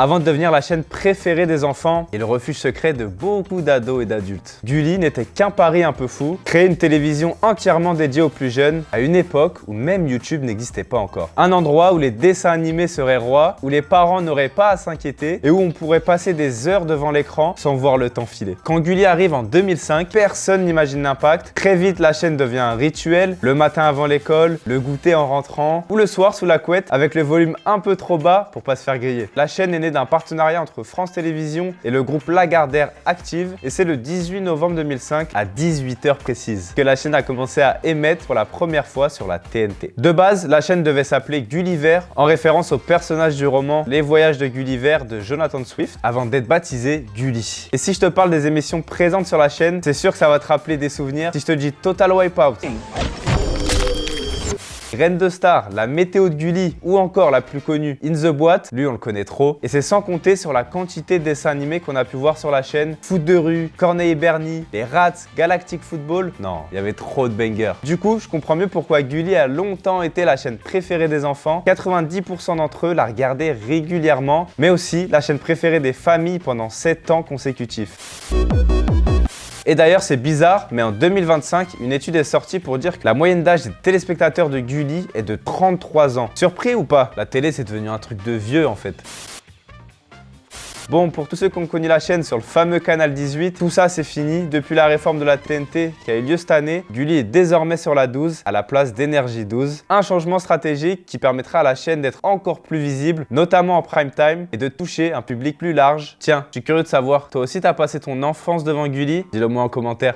avant de devenir la chaîne préférée des enfants et le refuge secret de beaucoup d'ados et d'adultes. Gulli n'était qu'un pari un peu fou, créer une télévision entièrement dédiée aux plus jeunes à une époque où même YouTube n'existait pas encore. Un endroit où les dessins animés seraient rois, où les parents n'auraient pas à s'inquiéter et où on pourrait passer des heures devant l'écran sans voir le temps filer. Quand Gulli arrive en 2005, personne n'imagine l'impact. Très vite, la chaîne devient un rituel, le matin avant l'école, le goûter en rentrant ou le soir sous la couette avec le volume un peu trop bas pour pas se faire griller. La chaîne est née d'un partenariat entre France Télévisions et le groupe Lagardère Active et c'est le 18 novembre 2005 à 18h précise que la chaîne a commencé à émettre pour la première fois sur la TNT. De base, la chaîne devait s'appeler Gulliver en référence au personnage du roman Les Voyages de Gulliver de Jonathan Swift avant d'être baptisé Gulli. Et si je te parle des émissions présentes sur la chaîne, c'est sûr que ça va te rappeler des souvenirs. Si je te dis Total Wipeout, Reine de Star, la météo de Gulli ou encore la plus connue In the Boîte, lui on le connaît trop. Et c'est sans compter sur la quantité de dessins animés qu'on a pu voir sur la chaîne. Foot de rue, Corneille et Bernie, les Rats, Galactic Football. Non, il y avait trop de bangers. Du coup, je comprends mieux pourquoi Gulli a longtemps été la chaîne préférée des enfants. 90% d'entre eux la regardaient régulièrement, mais aussi la chaîne préférée des familles pendant 7 ans consécutifs. Et d'ailleurs, c'est bizarre, mais en 2025, une étude est sortie pour dire que la moyenne d'âge des téléspectateurs de Gulli est de 33 ans. Surpris ou pas? La télé, c'est devenu un truc de vieux en fait. Bon, pour tous ceux qui ont connu la chaîne sur le fameux canal 18, tout ça c'est fini. Depuis la réforme de la TNT qui a eu lieu cette année, Gulli est désormais sur la 12 à la place d'Énergie 12. Un changement stratégique qui permettra à la chaîne d'être encore plus visible, notamment en prime time, et de toucher un public plus large. Tiens, je suis curieux de savoir, toi aussi t'as passé ton enfance devant Gulli? Dis-le moi en commentaire.